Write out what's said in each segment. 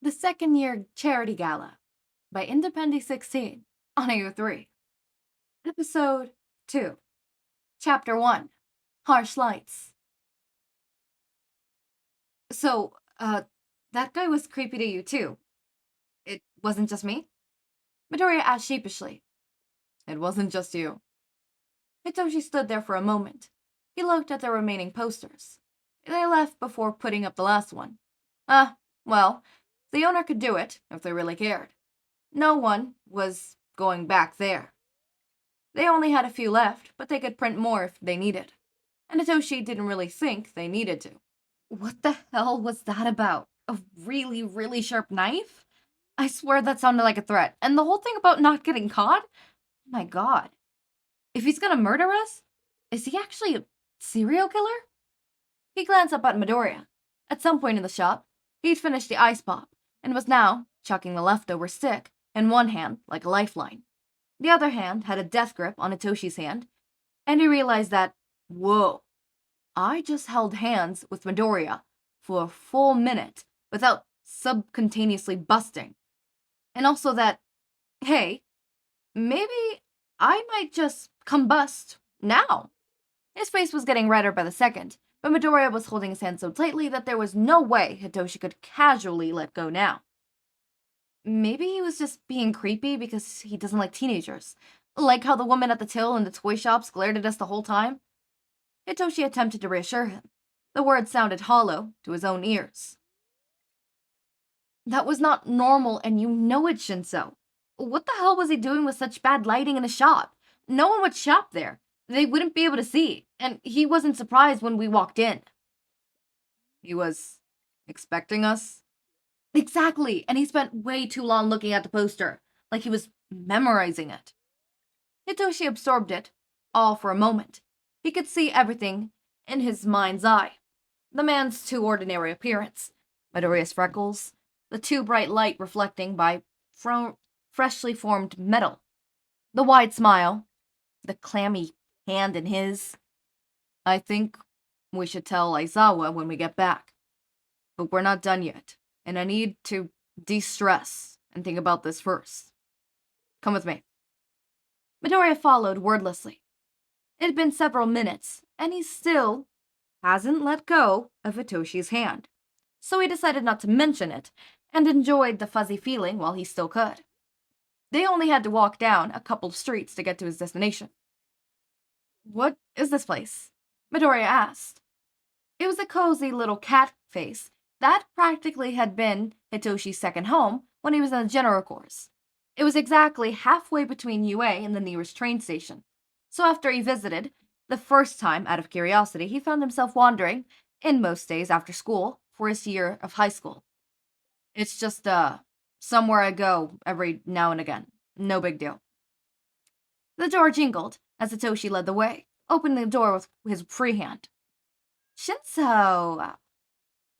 The Second Year Charity Gala by Independent 16 on AO3. Episode 2. Chapter 1. Harsh Lights. So, that guy was creepy to you too. It wasn't just me? Midoriya asked sheepishly. It wasn't just you. Hitoshi stood there for a moment. He looked at the remaining posters. They left before putting up the last one. Well, the owner could do it if they really cared. No one was going back there. They only had a few left, but they could print more if they needed. And Hitoshi didn't really think they needed to. What the hell was that about? A really, really sharp knife? I swear that sounded like a threat. And the whole thing about not getting caught? Oh my god. If he's gonna murder us, is he actually a serial killer? He glanced up at Midoriya. At some point in the shop, he'd finished the ice pop, and was now chucking the leftover stick in one hand like a lifeline. The other hand had a death grip on Hitoshi's hand, and he realized that, whoa, I just held hands with Midoriya for a full minute without subcutaneously busting. And also that, hey, maybe I might just combust now. His face was getting redder by the second, but Midoriya was holding his hand so tightly that there was no way Hitoshi could casually let go now. Maybe he was just being creepy because he doesn't like teenagers. Like how the woman at the till in the toy shops glared at us the whole time. Hitoshi attempted to reassure him. The words sounded hollow to his own ears. That was not normal, and you know it, Shinso. What the hell was he doing with such bad lighting in a shop? No one would shop there. They wouldn't be able to see, and he wasn't surprised when we walked in. He was expecting us? Exactly, and he spent way too long looking at the poster, like he was memorizing it. Hitoshi absorbed it, all for a moment. He could see everything in his mind's eye. The man's too ordinary appearance, Midoriya's freckles, the too bright light reflecting by freshly formed metal, the wide smile, the clammy hand in his. I think we should tell Aizawa when we get back. But we're not done yet, and I need to de-stress and think about this first. Come with me. Midoriya followed wordlessly. It had been several minutes, and he still hasn't let go of Hitoshi's hand. So he decided not to mention it, and enjoyed the fuzzy feeling while he still could. They only had to walk down a couple of streets to get to his destination. What is this place? Midoriya asked. It was a cozy little cafés that practically had been Hitoshi's second home when he was in the general course. It was exactly halfway between UA and the nearest train station. So after he visited, the first time out of curiosity, he found himself wandering, in most days after school, for his year of high school. It's just, somewhere I go every now and again. No big deal. The door jingled as Hitoshi led the way, opening the door with his free hand. Shinso!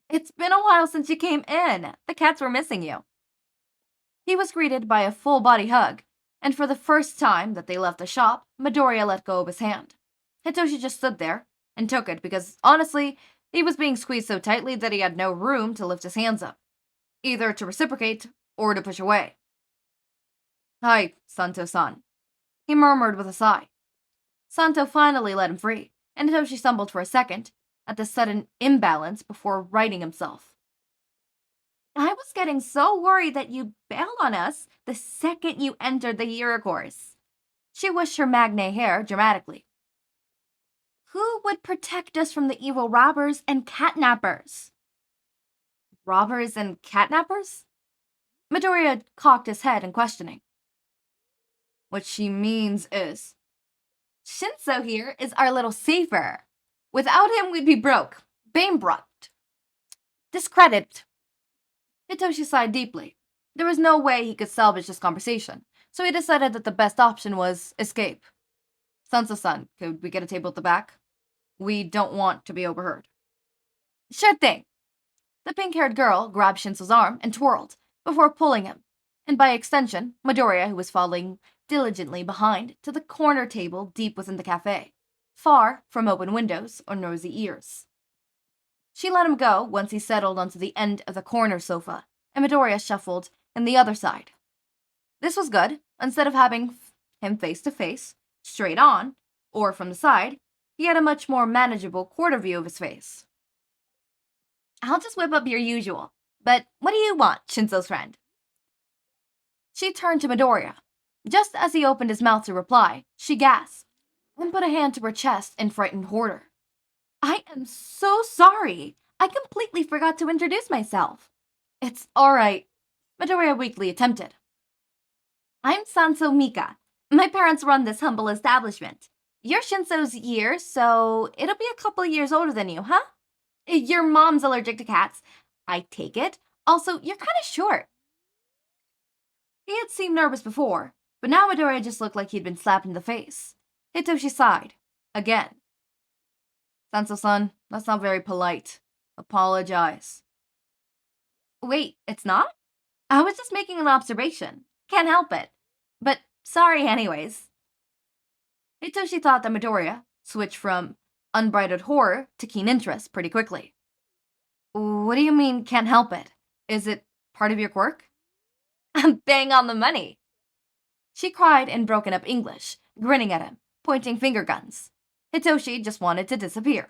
It's been a while since you came in. The cats were missing you. He was greeted by a full-body hug, and for the first time that they left the shop, Midoriya let go of his hand. Hitoshi just stood there and took it because, honestly, he was being squeezed so tightly that he had no room to lift his hands up, either to reciprocate or to push away. Hi, Santo-san, he murmured with a sigh. Santo finally let him free, and Hitoshi stumbled for a second at the sudden imbalance before righting himself. I was getting so worried that you bailed on us the second you entered the hero course. She wished her magne hair dramatically. Who would protect us from the evil robbers and catnappers? Robbers and catnappers? Midoriya cocked his head in questioning. What she means is, Shinso here is our little saver. Without him, we'd be broke, bankrupt, discredited. Hitoshi sighed deeply. There was no way he could salvage this conversation, so he decided that the best option was escape. Sanso-san, could we get a table at the back? We don't want to be overheard. Sure thing. The pink-haired girl grabbed Shinso's arm and twirled, before pulling him, and by extension, Midoriya, who was following diligently behind, to the corner table deep within the cafe, far from open windows or nosy ears. She let him go once he settled onto the end of the corner sofa, and Midoriya shuffled in the other side. This was good. Instead of having him face to face, straight on, or from the side, he had a much more manageable quarter view of his face. I'll just whip up your usual. But what do you want, Shinsou's friend? She turned to Midoriya. Just as he opened his mouth to reply, she gasped and put a hand to her chest in frightened horror. I am so sorry. I completely forgot to introduce myself. It's alright, Midoriya weakly attempted. I'm Sanso Mika. My parents run this humble establishment. You're Shinsou's year, so it'll be a couple of years older than you, huh? Your mom's allergic to cats. I take it. Also, you're kind of short. He had seemed nervous before, but now Midoriya just looked like he'd been slapped in the face. Hitoshi sighed. Again. Sanso-san, that's not very polite. Apologize. Wait, it's not? I was just making an observation. Can't help it. But sorry anyways. Hitoshi thought that Midoriya switched from unbridled horror to keen interest pretty quickly. What do you mean, can't help it? Is it part of your quirk? Bang on the money. She cried in broken up English, grinning at him, pointing finger guns. Hitoshi just wanted to disappear.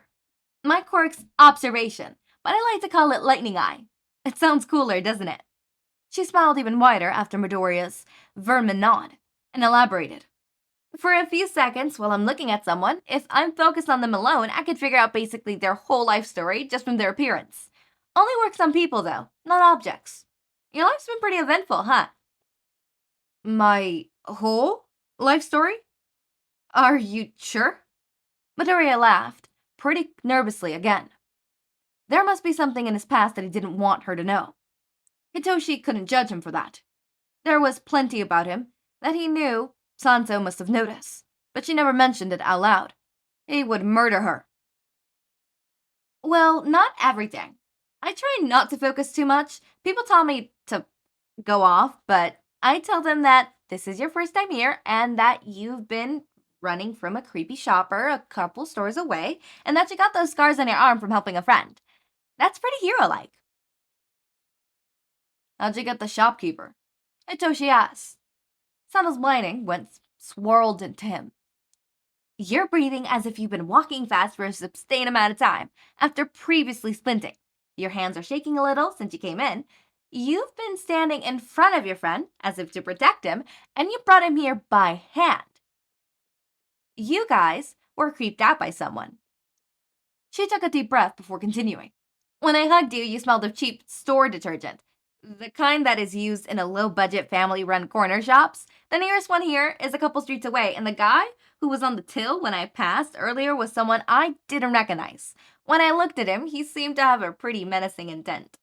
My quirk's observation, but I like to call it lightning eye. It sounds cooler, doesn't it? She smiled even wider after Midoriya's vermin nod, and elaborated. For a few seconds while I'm looking at someone, if I'm focused on them alone, I could figure out basically their whole life story just from their appearance. Only works on people, though, not objects. Your life's been pretty eventful, huh? My whole life story? Are you sure? Midoriya laughed, pretty nervously again. There must be something in his past that he didn't want her to know. Hitoshi couldn't judge him for that. There was plenty about him that he knew Sanso must have noticed, but she never mentioned it out loud. He would murder her. Well, not everything. I try not to focus too much. People tell me to go off, but I tell them that this is your first time here and that you've been running from a creepy shopper a couple stores away and that you got those scars on your arm from helping a friend. That's pretty hero-like. How'd you get the shopkeeper? Hitoshi asked. Sano's whining swirled into him. You're breathing as if you've been walking fast for a sustained amount of time after previously sprinting. Your hands are shaking a little since you came in. You've been standing in front of your friend as if to protect him, and you brought him here by hand. You guys were creeped out by someone. She took a deep breath before continuing. When I hugged you, you smelled of cheap store detergent. The kind that is used in a low-budget family-run corner shops. The nearest one here is a couple streets away, and the guy who was on the till when I passed earlier was someone I didn't recognize. When I looked at him, he seemed to have a pretty menacing intent.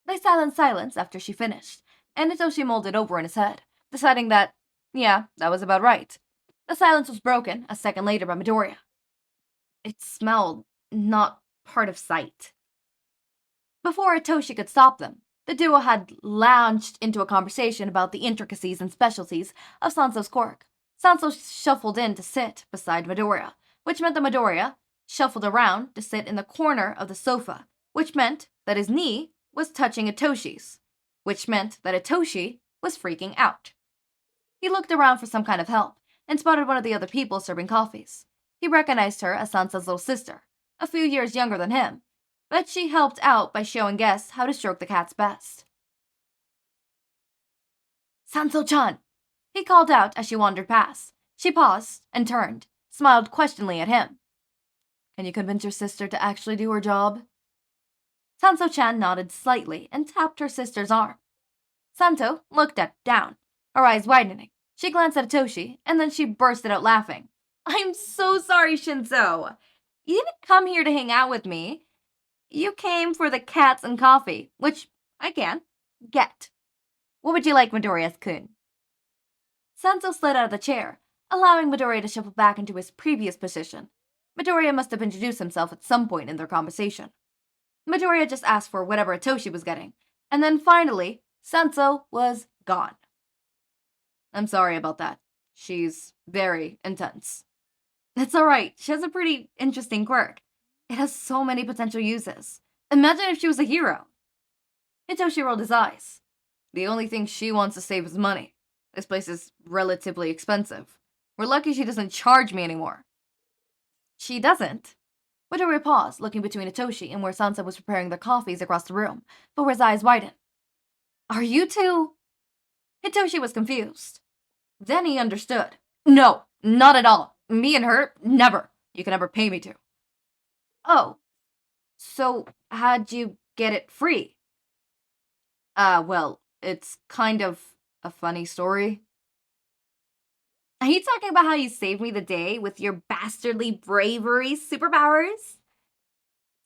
They sat in silence after she finished, and Hitoshi mulled over in his head, deciding that, yeah, that was about right. The silence was broken a second later by Midoriya. It smelled not part of sight. Before Hitoshi could stop them, the duo had launched into a conversation about the intricacies and specialties of Sanso's quirk. Sanso shuffled in to sit beside Midoriya, which meant that Midoriya shuffled around to sit in the corner of the sofa, which meant that his knee was touching Hitoshi's, which meant that Hitoshi was freaking out. He looked around for some kind of help and spotted one of the other people serving coffees. He recognized her as Sanso's little sister, a few years younger than him, but she helped out by showing guests how to stroke the cats best. Sanso-chan! He called out as she wandered past. She paused and turned, smiled questioningly at him. Can you convince your sister to actually do her job? Sanso-chan nodded slightly and tapped her sister's arm. Santo looked down, her eyes widening. She glanced at Hitoshi, and then she bursted out laughing. I'm so sorry, Shinsou. You didn't come here to hang out with me. You came for the cats and coffee, which I can get. What would you like, Midoriya-kun? Sanso slid out of the chair, allowing Midoriya to shuffle back into his previous position. Midoriya must have introduced himself at some point in their conversation. Midoriya just asked for whatever Hitoshi was getting, and then finally, Sanso was gone. I'm sorry about that. She's very intense. It's alright, she has a pretty interesting quirk. It has so many potential uses. Imagine if she was a hero. Hitoshi rolled his eyes. The only thing she wants to save is money. This place is relatively expensive. We're lucky she doesn't charge me anymore. She doesn't? Midoriya paused, looking between Hitoshi and where Sansa was preparing their coffees across the room, but where his eyes widened. Are you two? Hitoshi was confused. Then he understood. No, not at all. Me and her, never. You can never pay me to. Oh, so how'd you get it free? Well, it's kind of a funny story. Are you talking about how you saved me the day with your bastardly bravery superpowers?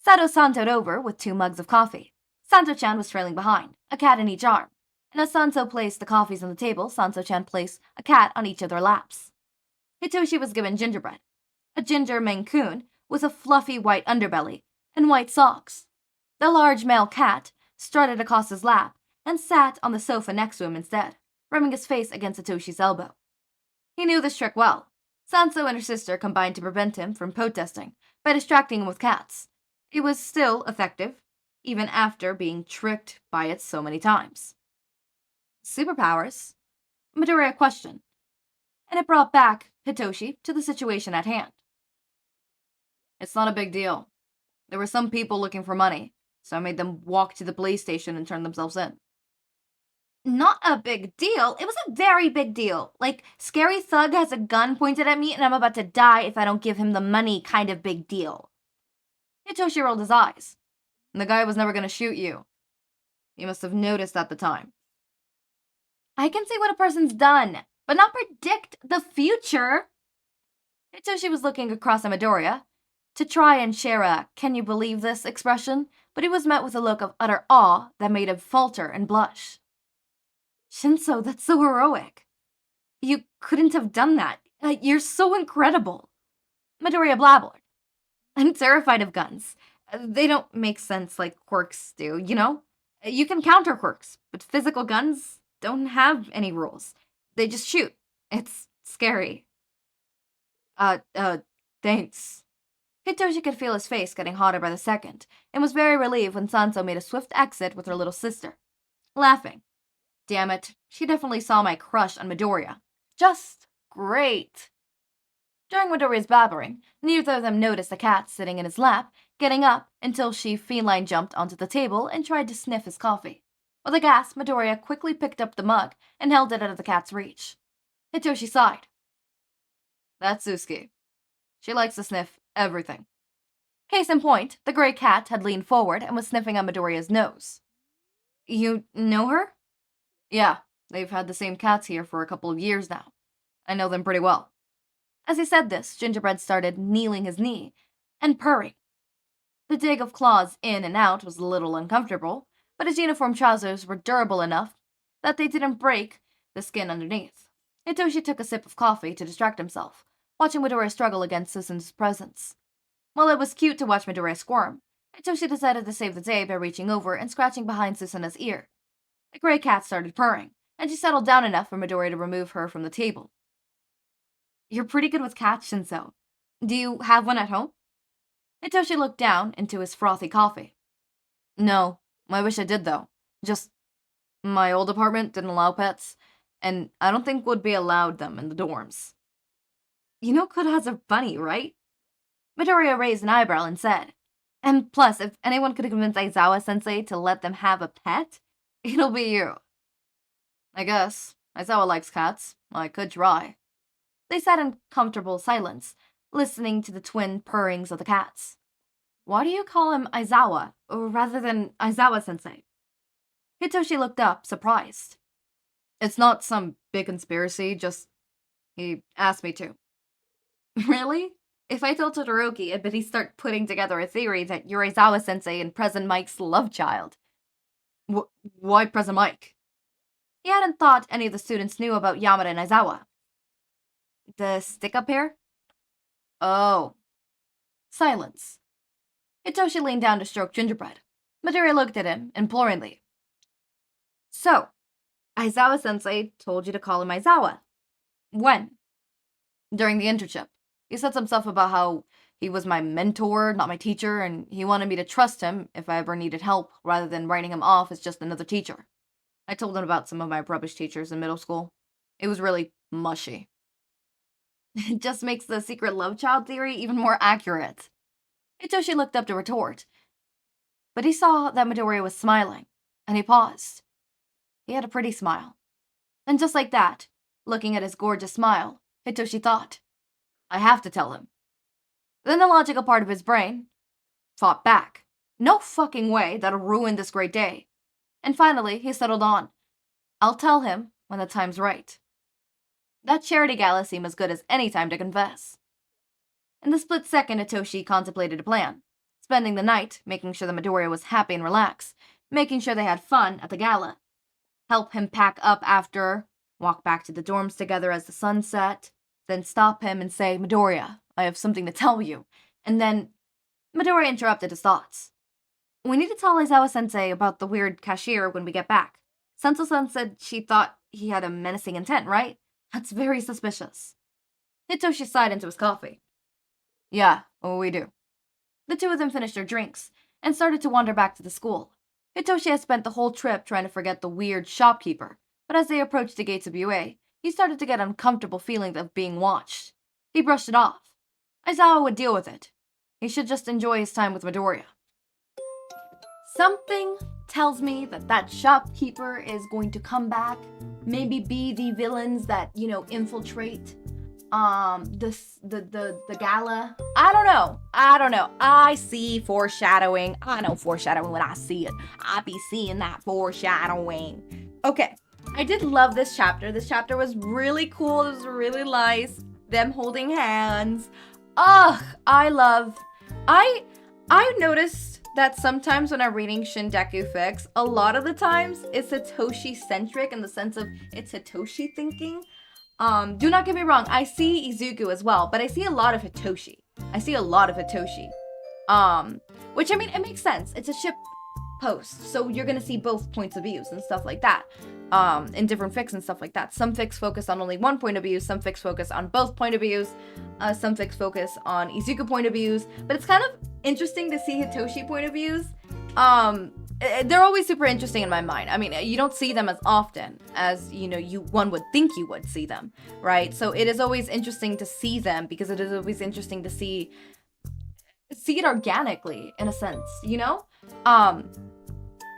Sato santoed over with 2 mugs of coffee. Santo-chan was trailing behind, a cat in each arm. And as Sanso placed the coffees on the table, Sanso-chan placed a cat on each of their laps. Hitoshi was given gingerbread, a ginger mancoon with a fluffy white underbelly and white socks. The large male cat strutted across his lap and sat on the sofa next to him instead, rubbing his face against Hitoshi's elbow. He knew this trick well. Sanso and her sister combined to prevent him from protesting by distracting him with cats. It was still effective, even after being tricked by it so many times. Superpowers? Midoriya questioned, and it brought back Hitoshi to the situation at hand. It's not a big deal. There were some people looking for money, so I made them walk to the police station and turn themselves in. Not a big deal. It was a very big deal. Like, scary thug has a gun pointed at me and I'm about to die if I don't give him the money kind of big deal. Hitoshi rolled his eyes. And the guy was never going to shoot you. You must have noticed at the time. I can see what a person's done, but not predict the future. Hitoshi was looking across at Midoriya to try and share a "can you believe this" expression, but he was met with a look of utter awe that made him falter and blush. Shinso, that's so heroic. You couldn't have done that. You're so incredible. Midoriya blabbered. I'm terrified of guns. They don't make sense like quirks do, you know? You can counter quirks, but physical guns don't have any rules. They just shoot. It's scary. Thanks. Hitoshi could feel his face getting hotter by the second, and was very relieved when Sanso made a swift exit with her little sister. Laughing. Damn it, she definitely saw my crush on Midoriya. Just great. During Midoriya's blabbering, neither of them noticed the cat sitting in his lap, getting up until she feline jumped onto the table and tried to sniff his coffee. With a gasp, Midoriya quickly picked up the mug and held it out of the cat's reach. Hitoshi sighed. That's Susuke. She likes to sniff everything. Case in point, the gray cat had leaned forward and was sniffing on Midoriya's nose. You know her? Yeah, they've had the same cats here for a couple of years now. I know them pretty well. As he said this, Gingerbread started kneeling his knee and purring. The dig of claws in and out was a little uncomfortable, but his uniform trousers were durable enough that they didn't break the skin underneath. Hitoshi took a sip of coffee to distract himself, watching Midoriya struggle against Susan's presence. While it was cute to watch Midoriya squirm, Hitoshi decided to save the day by reaching over and scratching behind Susanna's ear. The gray cat started purring, and she settled down enough for Midoriya to remove her from the table. You're pretty good with cats, Shinso. Do you have one at home? Hitoshi looked down into his frothy coffee. No, I wish I did though. Just, my old apartment didn't allow pets, and I don't think would be allowed them in the dorms. You know Koda's are funny, right? Midoriya raised an eyebrow and said, and plus, if anyone could convince Aizawa-sensei to let them have a pet, it'll be you. I guess. Aizawa likes cats. I could try. They sat in comfortable silence, listening to the twin purrings of the cats. Why do you call him Aizawa, rather than Aizawa-sensei? Hitoshi looked up, surprised. It's not some big conspiracy, just he asked me to. Really? If I told Todoroki, I bet he'd start putting together a theory that you're Aizawa-sensei and President Mike's love child. Why President Mike? He hadn't thought any of the students knew about Yamada and Aizawa. The stick-up hair? Oh. Silence. Hitoshi leaned down to stroke Gingerbread. Midoriya looked at him, imploringly. So, Aizawa-sensei told you to call him Aizawa. When? During the internship. He said some stuff about how He was my mentor, not my teacher, and he wanted me to trust him if I ever needed help, rather than writing him off as just another teacher. I told him about some of my rubbish teachers in middle school. It was really mushy. It just makes the secret love child theory even more accurate. Hitoshi looked up to retort, but he saw that Midoriya was smiling, and he paused. He had a pretty smile. And just like that, looking at his gorgeous smile, Hitoshi thought, I have to tell him. Then the logical part of his brain fought back. No fucking way, that'll ruin this great day. And finally, he settled on, I'll tell him when the time's right. That charity gala seemed as good as any time to confess. In the split second, Hitoshi contemplated a plan, spending the night making sure that Midoriya was happy and relaxed, making sure they had fun at the gala, help him pack up after, walk back to the dorms together as the sun set, then stop him and say, Midoriya, I have something to tell you. And then Midoriya interrupted his thoughts. We need to tell Aizawa-sensei about the weird cashier when we get back. Senso-san said she thought he had a menacing intent, right? That's very suspicious. Hitoshi sighed into his coffee. Yeah, we do. The two of them finished their drinks and started to wander back to the school. Hitoshi had spent the whole trip trying to forget the weird shopkeeper, but as they approached the gates of UA, he started to get an uncomfortable feeling of being watched. He brushed it off. Aizawa would deal with it. He should just enjoy his time with Midoriya. Something tells me that that shopkeeper is going to come back, maybe be the villains that, infiltrate the gala. I don't know. I see foreshadowing. I know foreshadowing when I see it. I be seeing that foreshadowing. Okay, I did love this chapter. This chapter was really cool. It was really nice. Them holding hands. Ugh, I noticed that sometimes when I'm reading Shindeku fics, a lot of the times it's Hitoshi-centric in the sense of it's Hitoshi thinking. Do not get me wrong, I see Izuku as well, but I see a lot of Hitoshi. Which, I mean, it makes sense. It's a ship post, so you're gonna see both points of views and stuff like that. In different fics and stuff like that. Some fics focus on only one point of view, some fics focus on both point of views, some fics focus on Izuku point of views, but it's kind of interesting to see Hitoshi point of views. They're always super interesting in my mind. I mean, you don't see them as often as, one would think you would see them, right? So it is always interesting to see them because it is always interesting to see it organically, in a sense,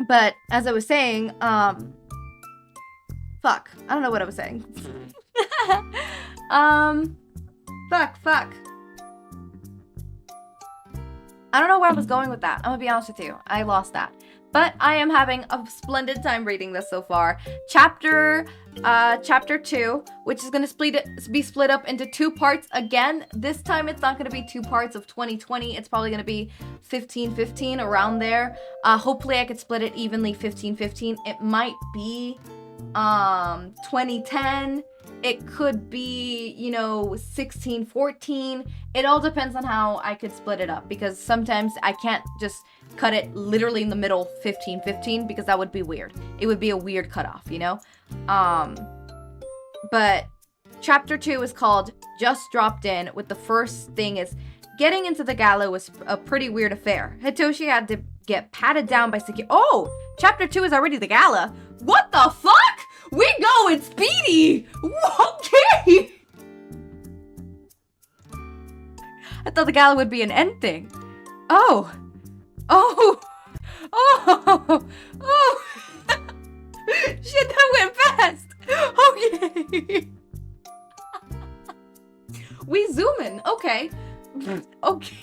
But as I was saying, fuck. I don't know what I was saying. Fuck. I don't know where I was going with that. I'm gonna be honest with you. I lost that. But I am having a splendid time reading this so far. Chapter 2, which is gonna be split up into 2 parts again. This time it's not gonna be 2 parts of 2020. It's probably gonna be 15-15, around there. Hopefully I could split it evenly 15-15. It might be 2010. It could be, 16-14. It all depends on how I could split it up, because sometimes I can't just cut it literally in the middle 15-15, because that would be weird. It would be a weird cutoff, But chapter 2 is called Just Dropped In, with the first thing is getting into the gala was a pretty weird affair. Hitoshi had to get patted down by security. Oh, chapter 2 is already the gala. What the fuck? We going speedy! Okay! I thought the gala would be an end thing. Oh! Shit, that went fast! Okay! We zooming, okay. Okay.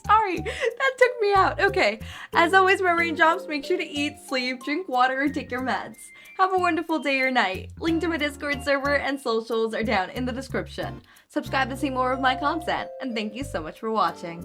Sorry, that took me out. Okay, as always, my raindrops, make sure to eat, sleep, drink water, or take your meds. Have a wonderful day or night. Link to my Discord server and socials are down in the description. Subscribe to see more of my content, and thank you so much for watching.